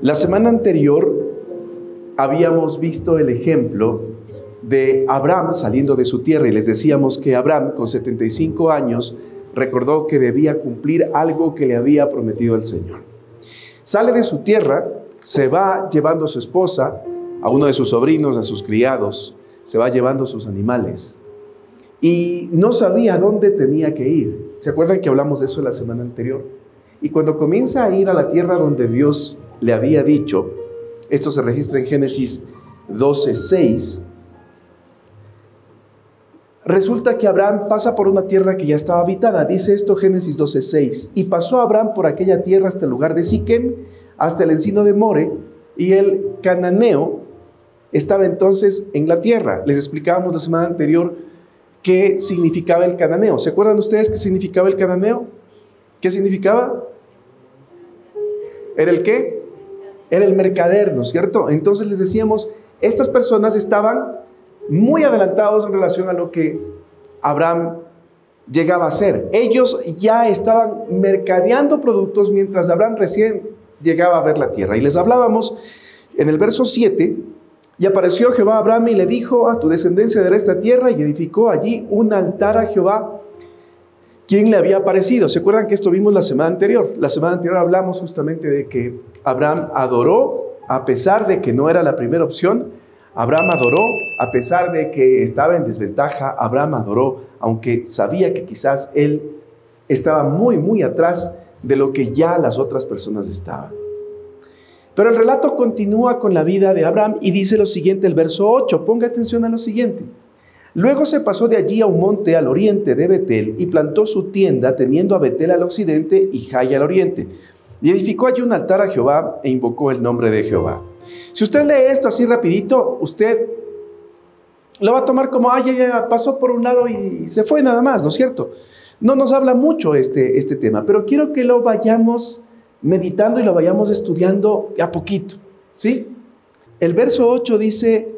La semana anterior habíamos visto el ejemplo de Abraham saliendo de su tierra y les decíamos que Abraham, con 75 años, recordó que debía cumplir algo que le había prometido el Señor. Sale de su tierra, se va llevando a su esposa, a uno de sus sobrinos, a sus criados, se va llevando sus animales y no sabía dónde tenía que ir. ¿Se acuerdan que hablamos de eso la semana anterior? Y cuando comienza a ir a la tierra donde Dios le había dicho, esto se registra en Génesis 12:6, resulta que Abraham pasa por una tierra que ya estaba habitada. Dice esto Génesis 12:6. Y pasó Abraham por aquella tierra hasta el lugar de Siquem, hasta el encino de More, y el cananeo estaba entonces en la tierra. Les explicábamos la semana anterior qué significaba el cananeo. ¿Se acuerdan ustedes qué significaba el cananeo? ¿Qué significaba? ¿Era el qué? Era el mercader, ¿no es cierto? Entonces les decíamos, estas personas estaban muy adelantados en relación a lo que Abraham llegaba a hacer. Ellos ya estaban mercadeando productos mientras Abraham recién llegaba a ver la tierra. Y les hablábamos en el verso 7, y apareció Jehová a Abraham y le dijo, a tu descendencia daré esta tierra, y edificó allí un altar a Jehová, quien le había aparecido. ¿Se acuerdan que esto vimos la semana anterior? La semana anterior hablamos justamente de que Abraham adoró, a pesar de que no era la primera opción. Abraham adoró, a pesar de que estaba en desventaja. Abraham adoró, aunque sabía que quizás él estaba muy atrás de lo que ya las otras personas estaban. Pero el relato continúa con la vida de Abraham y dice lo siguiente, el verso 8, ponga atención a lo siguiente. Luego se pasó de allí a un monte al oriente de Betel y plantó su tienda, teniendo a Betel al occidente y Jai al oriente. Y edificó allí un altar a Jehová e invocó el nombre de Jehová. Si usted lee esto así rapidito, usted lo va a tomar como, ya pasó por un lado y se fue nada más, ¿no es cierto? No nos habla mucho este tema, pero quiero que lo vayamos meditando y lo vayamos estudiando a poquito, ¿sí? El verso 8 dice,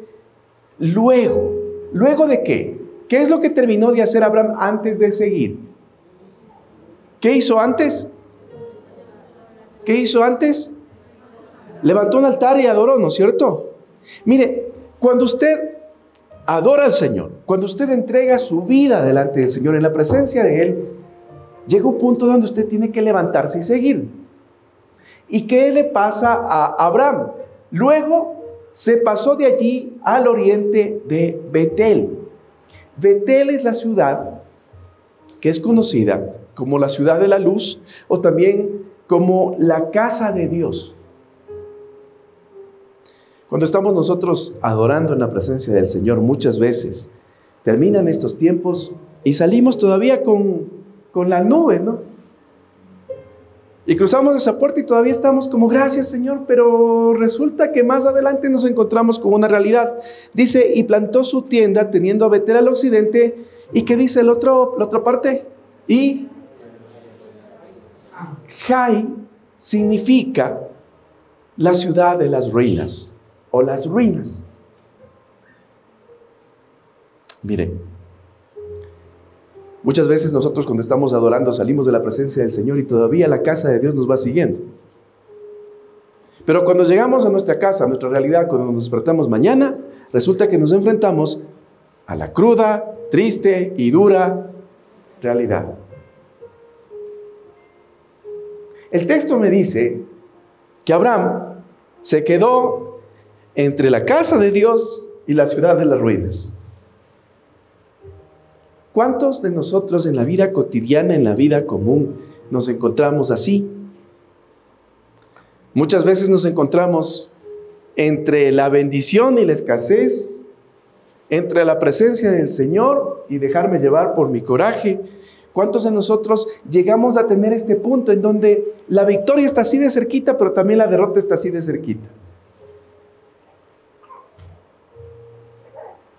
¿luego de qué? ¿Qué es lo que terminó de hacer Abraham antes de seguir? ¿Qué hizo antes? ¿Qué hizo antes? Levantó un altar y adoró, ¿no es cierto? Mire, cuando usted adora al Señor, cuando usted entrega su vida delante del Señor, en la presencia de Él, llega un punto donde usted tiene que levantarse y seguir. ¿Y qué le pasa a Abraham? Luego se pasó de allí al oriente de Betel. Betel es la ciudad que es conocida como la ciudad de la luz o también como la casa de Dios. Cuando estamos nosotros adorando en la presencia del Señor, muchas veces terminan estos tiempos y salimos todavía con la nube, ¿no? Y cruzamos esa puerta y todavía estamos como, gracias Señor, pero resulta que más adelante nos encontramos con una realidad. Dice, y plantó su tienda teniendo a Betel al occidente. ¿Y qué dice la otra parte? Y Jai significa la ciudad de las ruinas o las ruinas. Miren, muchas veces nosotros cuando estamos adorando salimos de la presencia del Señor y todavía la casa de Dios nos va siguiendo. Pero cuando llegamos a nuestra casa, a nuestra realidad, cuando nos despertamos mañana, resulta que nos enfrentamos a la cruda, triste y dura realidad. El texto me dice que Abraham se quedó entre la casa de Dios y la ciudad de las ruinas. ¿Cuántos de nosotros en la vida cotidiana, en la vida común, nos encontramos así? Muchas veces nos encontramos entre la bendición y la escasez, entre la presencia del Señor y dejarme llevar por mi coraje. ¿Cuántos de nosotros llegamos a tener este punto en donde la victoria está así de cerquita, pero también la derrota está así de cerquita?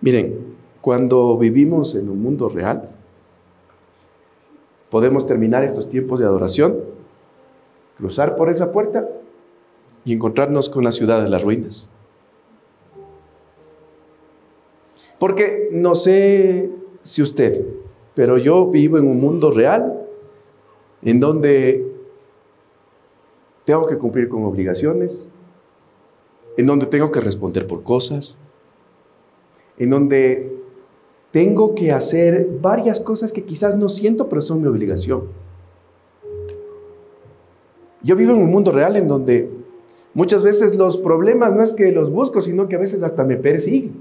Miren, cuando vivimos en un mundo real, podemos terminar estos tiempos de adoración, cruzar por esa puerta y encontrarnos con la ciudad de las ruinas. Porque no sé si usted, pero yo vivo en un mundo real en donde tengo que cumplir con obligaciones, en donde tengo que responder por cosas, en donde tengo que hacer varias cosas que quizás no siento, pero son mi obligación. Yo vivo en un mundo real en donde muchas veces los problemas no es que los busco, sino que a veces hasta me persiguen.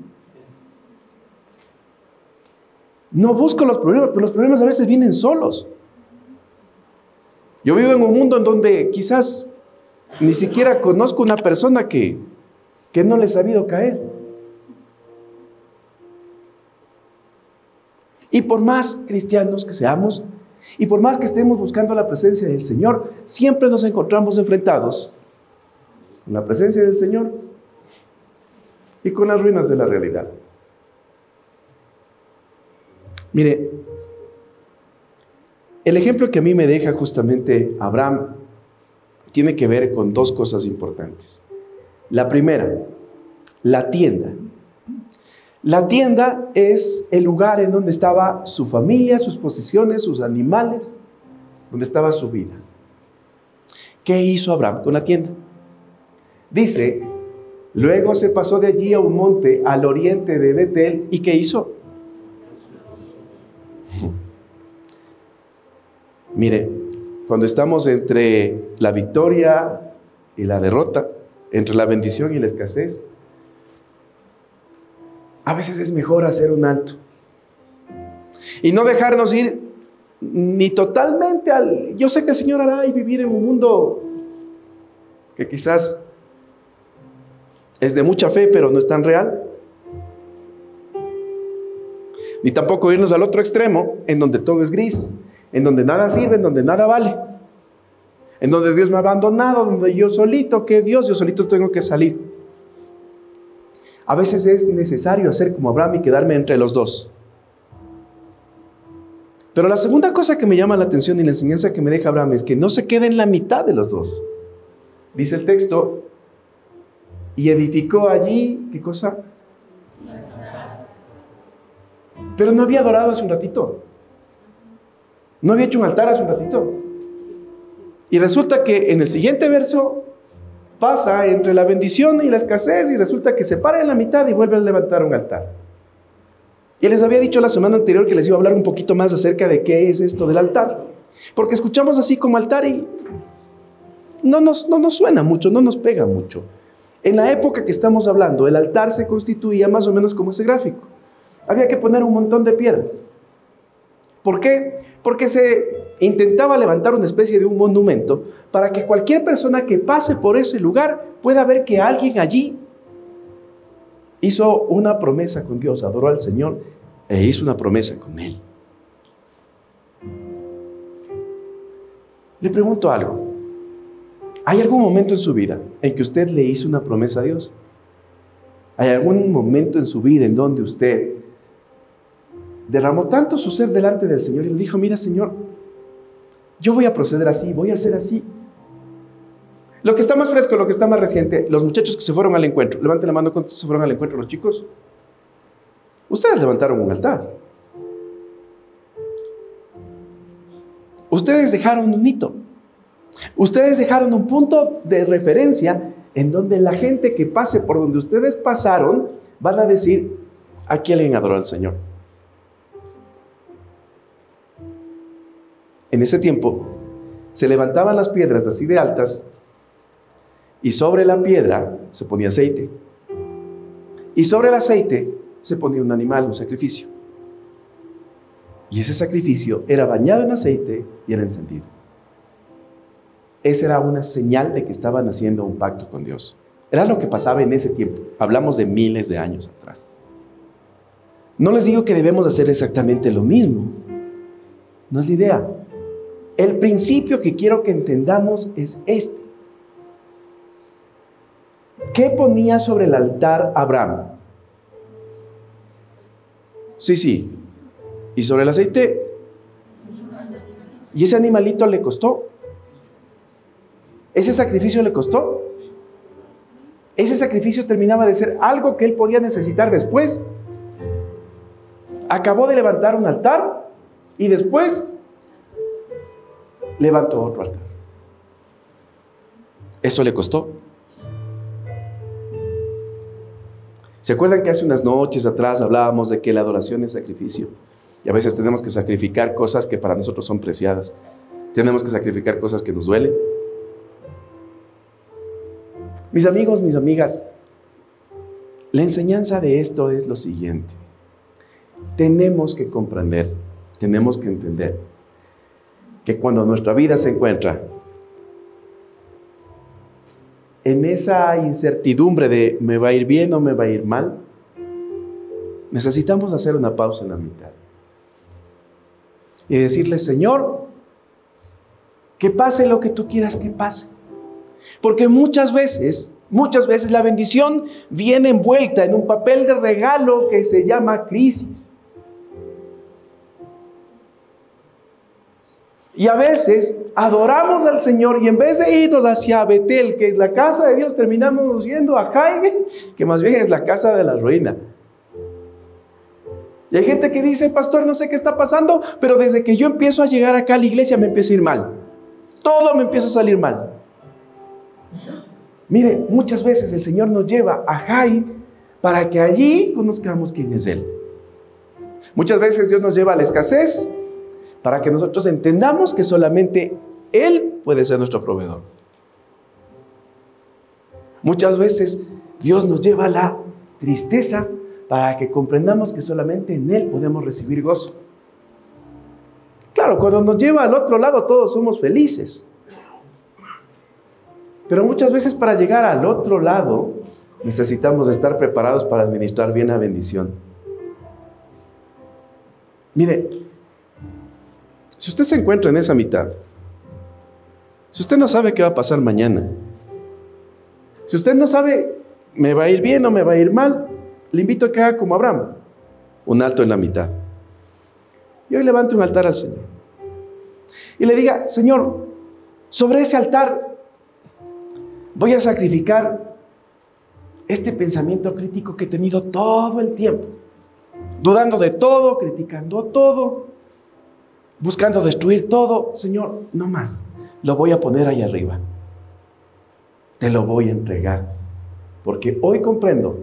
No busco los problemas, pero los problemas a veces vienen solos. Yo vivo en un mundo en donde quizás ni siquiera conozco una persona que no le he sabido caer. Y por más cristianos que seamos, y por más que estemos buscando la presencia del Señor, siempre nos encontramos enfrentados con la presencia del Señor y con las ruinas de la realidad. Mire, el ejemplo que a mí me deja justamente Abraham tiene que ver con dos cosas importantes. La primera, la tienda. La tienda es el lugar en donde estaba su familia, sus posesiones, sus animales, donde estaba su vida. ¿Qué hizo Abraham con la tienda? Dice, luego se pasó de allí a un monte al oriente de Betel. ¿Y qué hizo? Mire, cuando estamos entre la victoria y la derrota, entre la bendición y la escasez, a veces es mejor hacer un alto y no dejarnos ir ni totalmente al... Yo sé que el Señor hará y vivir en un mundo que quizás es de mucha fe, pero no es tan real. Ni tampoco irnos al otro extremo, en donde todo es gris, en donde nada sirve, en donde nada vale, en donde Dios me ha abandonado, donde yo solito tengo que salir. A veces es necesario hacer como Abraham y quedarme entre los dos. Pero la segunda cosa que me llama la atención y la enseñanza que me deja Abraham es que no se quede en la mitad de los dos. Dice el texto, y edificó allí, ¿qué cosa? Pero no había adorado hace un ratito. No había hecho un altar hace un ratito. Y resulta que en el siguiente verso pasa entre la bendición y la escasez y resulta que se para en la mitad y vuelve a levantar un altar. Y les había dicho la semana anterior que les iba a hablar un poquito más acerca de qué es esto del altar. Porque escuchamos así como altar y no nos suena mucho, no nos pega mucho. En la época que estamos hablando, el altar se constituía más o menos como ese gráfico. Había que poner un montón de piedras. ¿Por qué? Porque se intentaba levantar una especie de un monumento para que cualquier persona que pase por ese lugar pueda ver que alguien allí hizo una promesa con Dios, adoró al Señor e hizo una promesa con Él. Le pregunto algo. ¿Hay algún momento en su vida en que usted le hizo una promesa a Dios? ¿Hay algún momento en su vida en donde usted derramó tanto su ser delante del Señor y le dijo, mira Señor, yo voy a proceder así, voy a hacer así? Lo que está más fresco, lo que está más reciente, los muchachos que se fueron al encuentro, levanten la mano, ¿cuántos se fueron al encuentro los chicos? Ustedes levantaron un altar. Ustedes dejaron un hito. Ustedes dejaron un punto de referencia en donde la gente que pase por donde ustedes pasaron van a decir, aquí alguien adoró al Señor. En ese tiempo se levantaban las piedras así de altas y sobre la piedra se ponía aceite. Y sobre el aceite se ponía un animal, un sacrificio. Y ese sacrificio era bañado en aceite y era encendido. Esa era una señal de que estaban haciendo un pacto con Dios. Era lo que pasaba en ese tiempo. Hablamos de miles de años atrás. No les digo que debemos hacer exactamente lo mismo. No es la idea. El principio que quiero que entendamos es este. ¿Qué ponía sobre el altar Abraham? Sí. ¿Y sobre el aceite? ¿Y ese animalito le costó? ¿Ese sacrificio le costó? Ese sacrificio terminaba de ser algo que él podía necesitar después. Acabó de levantar un altar y después levantó otro altar. ¿Eso le costó? ¿Se acuerdan que hace unas noches atrás hablábamos de que la adoración es sacrificio? Y a veces tenemos que sacrificar cosas que para nosotros son preciadas. Tenemos que sacrificar cosas que nos duelen. Mis amigos, mis amigas, la enseñanza de esto es lo siguiente. Tenemos que comprender, tenemos que entender que cuando nuestra vida se encuentra en esa incertidumbre de ¿me va a ir bien o me va a ir mal?, necesitamos hacer una pausa en la mitad y decirle: Señor, que pase lo que tú quieras que pase. Porque muchas veces la bendición viene envuelta en un papel de regalo que se llama crisis. Y a veces adoramos al Señor y en vez de irnos hacia Betel, que es la casa de Dios, terminamos yendo a Jaime, que más bien es la casa de la ruina. Y hay gente que dice: pastor, no sé qué está pasando, pero desde que yo empiezo a llegar acá a la iglesia me empieza a ir mal. Todo me empieza a salir mal. Mire, muchas veces el Señor nos lleva a Jai para que allí conozcamos quién es Él. Muchas veces Dios nos lleva a la escasez para que nosotros entendamos que solamente Él puede ser nuestro proveedor. Muchas veces Dios nos lleva a la tristeza para que comprendamos que solamente en Él podemos recibir gozo. Claro, cuando nos lleva al otro lado todos somos felices. Pero muchas veces para llegar al otro lado necesitamos estar preparados para administrar bien la bendición. Mire, si usted se encuentra en esa mitad, si usted no sabe qué va a pasar mañana, si usted no sabe me va a ir bien o me va a ir mal, le invito a que haga como Abraham, un alto en la mitad. Y hoy levante un altar al Señor y le diga: Señor, sobre ese altar voy a sacrificar este pensamiento crítico que he tenido todo el tiempo, dudando de todo, criticando todo, buscando destruir todo. Señor, no más, lo voy a poner ahí arriba, te lo voy a entregar, porque hoy comprendo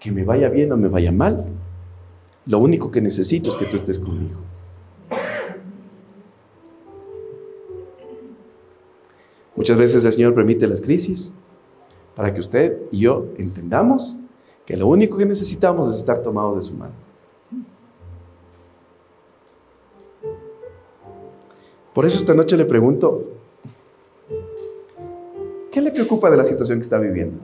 que me vaya bien o me vaya mal, lo único que necesito es que tú estés conmigo. Muchas veces el Señor permite las crisis para que usted y yo entendamos que lo único que necesitamos es estar tomados de su mano. Por eso esta noche le pregunto: ¿qué le preocupa de la situación que está viviendo?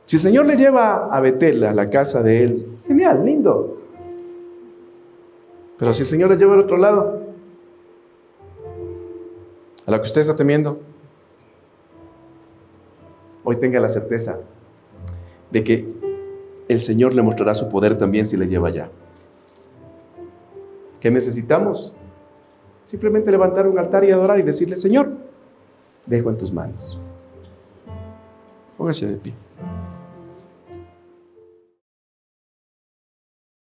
Si el Señor le lleva a Betel, a la casa de Él, genial, lindo. Pero si el Señor le lleva al otro lado, a la que usted está temiendo, hoy tenga la certeza de que el Señor le mostrará su poder también si le lleva allá. ¿Qué necesitamos? Simplemente levantar un altar y adorar y decirle: Señor, dejo en tus manos. Póngase de pie.